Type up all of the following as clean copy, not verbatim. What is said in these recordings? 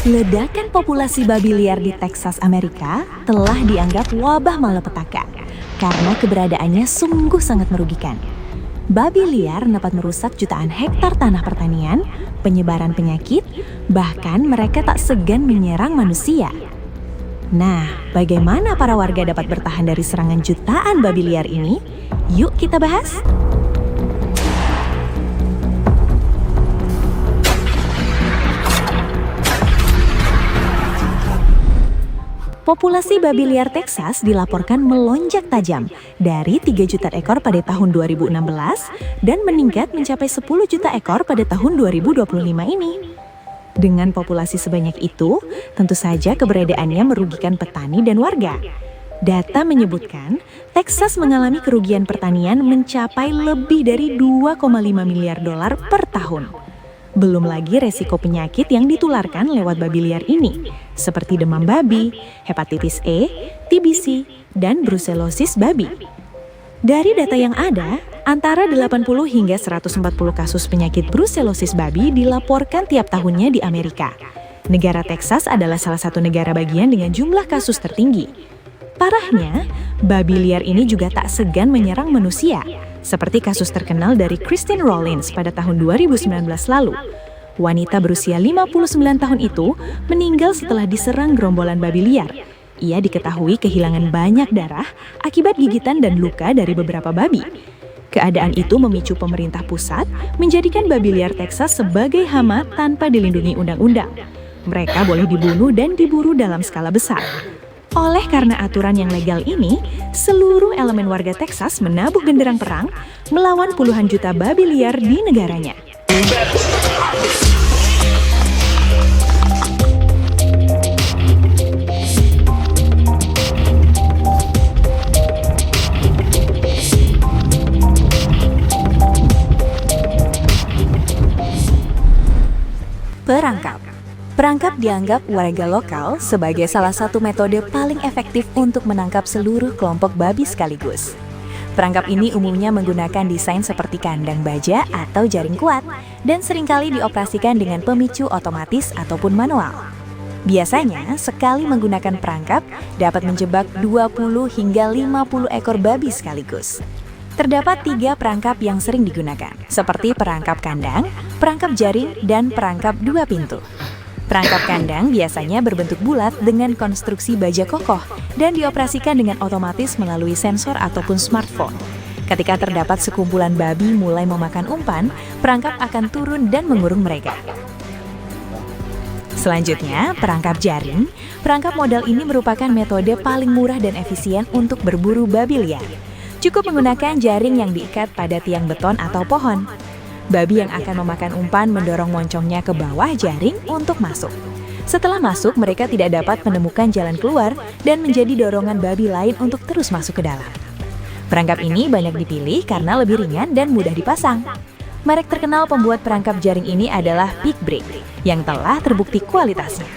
Ledakan populasi babi liar di Texas, Amerika telah dianggap wabah malapetaka karena keberadaannya sungguh sangat merugikan. Babi liar dapat merusak jutaan hektar tanah pertanian, penyebaran penyakit, bahkan mereka tak segan menyerang manusia. Nah, bagaimana para warga dapat bertahan dari serangan jutaan babi liar ini? Yuk kita bahas! Populasi babi liar Texas dilaporkan melonjak tajam dari 3 juta ekor pada tahun 2016 dan meningkat mencapai 10 juta ekor pada tahun 2025 ini. Dengan populasi sebanyak itu, tentu saja keberadaannya merugikan petani dan warga. Data menyebutkan, Texas mengalami kerugian pertanian mencapai lebih dari 2,5 miliar dolar per tahun. Belum lagi resiko penyakit yang ditularkan lewat babi liar ini, seperti demam babi, hepatitis E, TBC, dan brusellosis babi. Dari data yang ada, antara 80 hingga 140 kasus penyakit brusellosis babi dilaporkan tiap tahunnya di Amerika. Negara Texas adalah salah satu negara bagian dengan jumlah kasus tertinggi. Parahnya, babi liar ini juga tak segan menyerang manusia, seperti kasus terkenal dari Christine Rollins pada tahun 2019 lalu. Wanita berusia 59 tahun itu meninggal setelah diserang gerombolan babi liar. Ia diketahui kehilangan banyak darah akibat gigitan dan luka dari beberapa babi. Keadaan itu memicu pemerintah pusat menjadikan babi liar Texas sebagai hama tanpa dilindungi undang-undang. Mereka boleh dibunuh dan diburu dalam skala besar. Oleh karena aturan yang legal ini, seluruh elemen warga Texas menabuh genderang perang melawan puluhan juta babi liar di negaranya. Perangkap dianggap warga lokal sebagai salah satu metode paling efektif untuk menangkap seluruh kelompok babi sekaligus. Perangkap ini umumnya menggunakan desain seperti kandang baja atau jaring kuat dan seringkali dioperasikan dengan pemicu otomatis ataupun manual. Biasanya, sekali menggunakan perangkap dapat menjebak 20 hingga 50 ekor babi sekaligus. Terdapat 3 perangkap yang sering digunakan, seperti perangkap kandang, perangkap jaring, dan perangkap 2 pintu. Perangkap kandang biasanya berbentuk bulat dengan konstruksi baja kokoh dan dioperasikan dengan otomatis melalui sensor ataupun smartphone. Ketika terdapat sekumpulan babi mulai memakan umpan, perangkap akan turun dan mengurung mereka. Selanjutnya, perangkap jaring. Perangkap model ini merupakan metode paling murah dan efisien untuk berburu babi liar. Cukup menggunakan jaring yang diikat pada tiang beton atau pohon. Babi yang akan memakan umpan mendorong moncongnya ke bawah jaring untuk masuk. Setelah masuk, mereka tidak dapat menemukan jalan keluar dan menjadi dorongan babi lain untuk terus masuk ke dalam. Perangkap ini banyak dipilih karena lebih ringan dan mudah dipasang. Merek terkenal pembuat perangkap jaring ini adalah Big Break, yang telah terbukti kualitasnya.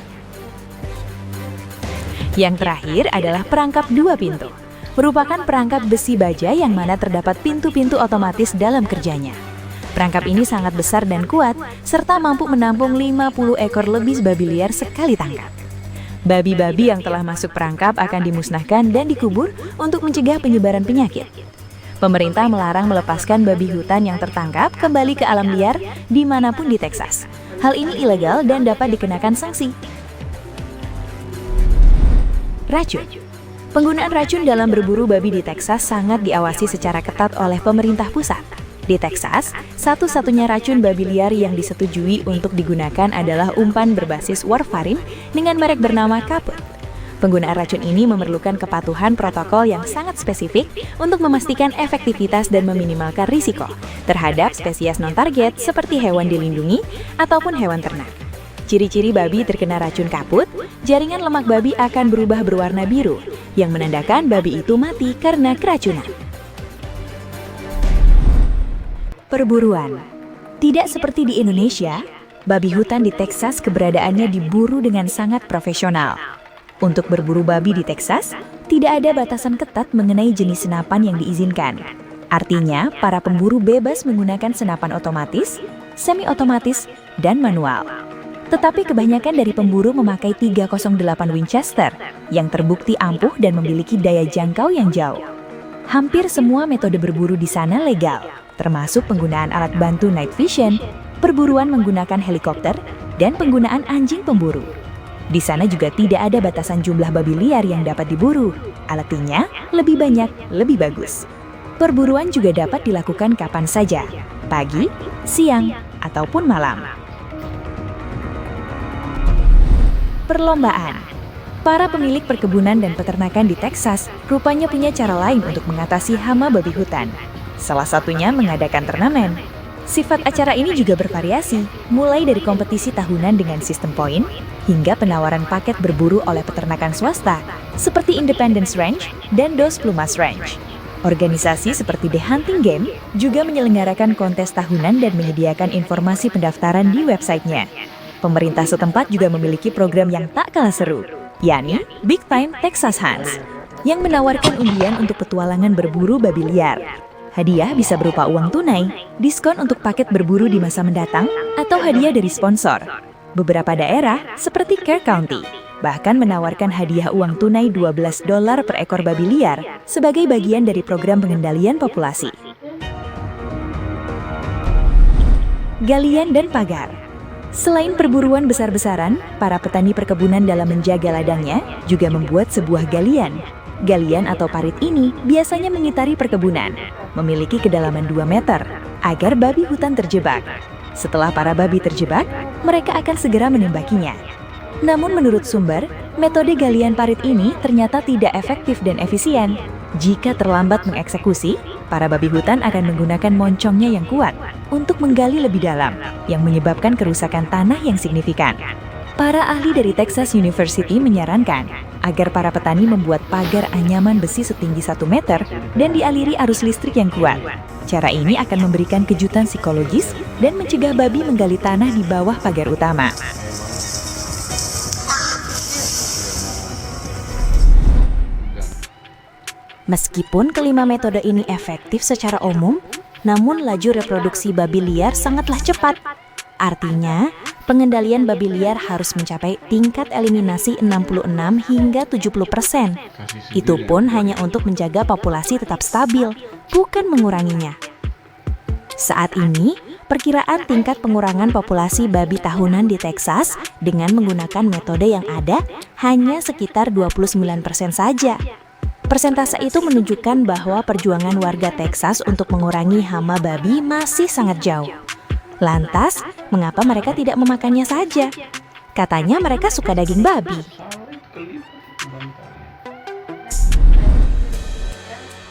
Yang terakhir adalah perangkap 2 pintu. Merupakan perangkap besi baja yang mana terdapat pintu-pintu otomatis dalam kerjanya. Perangkap ini sangat besar dan kuat, serta mampu menampung 50 ekor lebih babi liar sekali tangkap. Babi-babi yang telah masuk perangkap akan dimusnahkan dan dikubur untuk mencegah penyebaran penyakit. Pemerintah melarang melepaskan babi hutan yang tertangkap kembali ke alam liar dimanapun di Texas. Hal ini ilegal dan dapat dikenakan sanksi. Racun. Penggunaan racun dalam berburu babi di Texas sangat diawasi secara ketat oleh pemerintah pusat. Di Texas, satu-satunya racun babi liar yang disetujui untuk digunakan adalah umpan berbasis warfarin dengan merek bernama Caput. Penggunaan racun ini memerlukan kepatuhan protokol yang sangat spesifik untuk memastikan efektivitas dan meminimalkan risiko terhadap spesies non-target seperti hewan dilindungi ataupun hewan ternak. Ciri-ciri babi terkena racun Caput, jaringan lemak babi akan berubah berwarna biru, yang menandakan babi itu mati karena keracunan. Perburuan. Tidak seperti di Indonesia, babi hutan di Texas keberadaannya diburu dengan sangat profesional. Untuk berburu babi di Texas, tidak ada batasan ketat mengenai jenis senapan yang diizinkan. Artinya, para pemburu bebas menggunakan senapan otomatis, semi-otomatis, dan manual. Tetapi kebanyakan dari pemburu memakai 308 Winchester yang terbukti ampuh dan memiliki daya jangkau yang jauh. Hampir semua metode berburu di sana legal, termasuk penggunaan alat bantu night vision, perburuan menggunakan helikopter, dan penggunaan anjing pemburu. Di sana juga tidak ada batasan jumlah babi liar yang dapat diburu, artinya lebih banyak, lebih bagus. Perburuan juga dapat dilakukan kapan saja, pagi, siang, ataupun malam. Perlombaan. Para pemilik perkebunan dan peternakan di Texas rupanya punya cara lain untuk mengatasi hama babi hutan. Salah satunya mengadakan turnamen. Sifat acara ini juga bervariasi, mulai dari kompetisi tahunan dengan sistem poin, hingga penawaran paket berburu oleh peternakan swasta, seperti Independence Ranch dan Dos Plumas Ranch. Organisasi seperti The Hunting Game juga menyelenggarakan kontes tahunan dan menyediakan informasi pendaftaran di websitenya. Pemerintah setempat juga memiliki program yang tak kalah seru, yakni Big Time Texas Hunts, yang menawarkan undian untuk petualangan berburu babi liar. Hadiah bisa berupa uang tunai, diskon untuk paket berburu di masa mendatang, atau hadiah dari sponsor. Beberapa daerah, seperti Kerr County, bahkan menawarkan hadiah uang tunai $12 per ekor babi liar sebagai bagian dari program pengendalian populasi. Galian dan pagar. Selain perburuan besar-besaran, para petani perkebunan dalam menjaga ladangnya juga membuat sebuah galian. Galian atau parit ini biasanya mengitari perkebunan, memiliki kedalaman 2 meter, agar babi hutan terjebak. Setelah para babi terjebak, mereka akan segera menembakinya. Namun menurut sumber, metode galian parit ini ternyata tidak efektif dan efisien. Jika terlambat mengeksekusi, para babi hutan akan menggunakan moncongnya yang kuat untuk menggali lebih dalam, yang menyebabkan kerusakan tanah yang signifikan. Para ahli dari Texas University menyarankan agar para petani membuat pagar anyaman besi setinggi 1 meter dan dialiri arus listrik yang kuat. Cara ini akan memberikan kejutan psikologis dan mencegah babi menggali tanah di bawah pagar utama. Meskipun kelima metode ini efektif secara umum, namun laju reproduksi babi liar sangatlah cepat. Artinya, pengendalian babi liar harus mencapai tingkat eliminasi 66 hingga 70%. Itu pun hanya untuk menjaga populasi tetap stabil, bukan menguranginya. Saat ini, perkiraan tingkat pengurangan populasi babi tahunan di Texas dengan menggunakan metode yang ada hanya sekitar 29% saja. Persentase itu menunjukkan bahwa perjuangan warga Texas untuk mengurangi hama babi masih sangat jauh. Lantas, mengapa mereka tidak memakannya saja? Katanya mereka suka daging babi.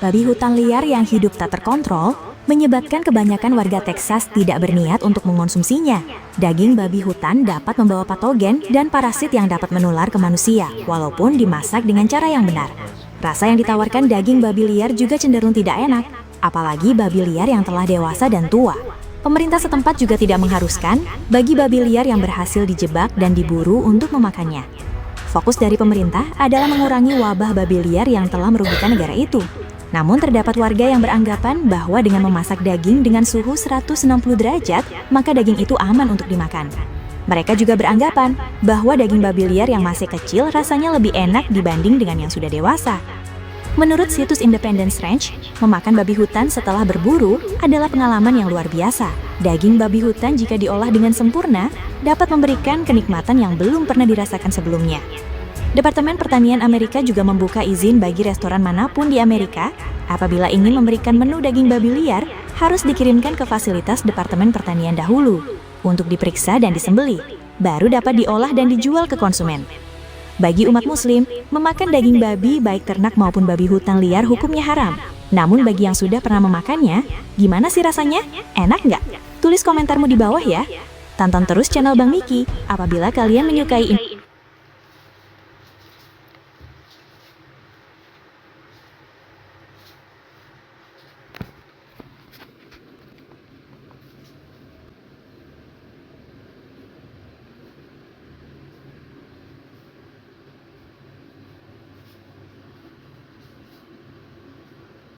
Babi hutan liar yang hidup tak terkontrol menyebabkan kebanyakan warga Texas tidak berniat untuk mengonsumsinya. Daging babi hutan dapat membawa patogen dan parasit yang dapat menular ke manusia, walaupun dimasak dengan cara yang benar. Rasa yang ditawarkan daging babi liar juga cenderung tidak enak, apalagi babi liar yang telah dewasa dan tua. Pemerintah setempat juga tidak mengharuskan bagi babi liar yang berhasil dijebak dan diburu untuk memakannya. Fokus dari pemerintah adalah mengurangi wabah babi liar yang telah merugikan negara itu. Namun terdapat warga yang beranggapan bahwa dengan memasak daging dengan suhu 160 derajat, maka daging itu aman untuk dimakan. Mereka juga beranggapan bahwa daging babi liar yang masih kecil rasanya lebih enak dibanding dengan yang sudah dewasa. Menurut situs Independence Ranch, memakan babi hutan setelah berburu adalah pengalaman yang luar biasa. Daging babi hutan jika diolah dengan sempurna dapat memberikan kenikmatan yang belum pernah dirasakan sebelumnya. Departemen Pertanian Amerika juga membuka izin bagi restoran manapun di Amerika apabila ingin memberikan menu daging babi liar harus dikirimkan ke fasilitas Departemen Pertanian dahulu untuk diperiksa dan disembelih, baru dapat diolah dan dijual ke konsumen. Bagi umat muslim, memakan daging babi baik ternak maupun babi hutan liar hukumnya haram. Namun bagi yang sudah pernah memakannya, gimana sih rasanya? Enak nggak? Tulis komentarmu di bawah ya. Tonton terus channel Bang Miki apabila kalian menyukai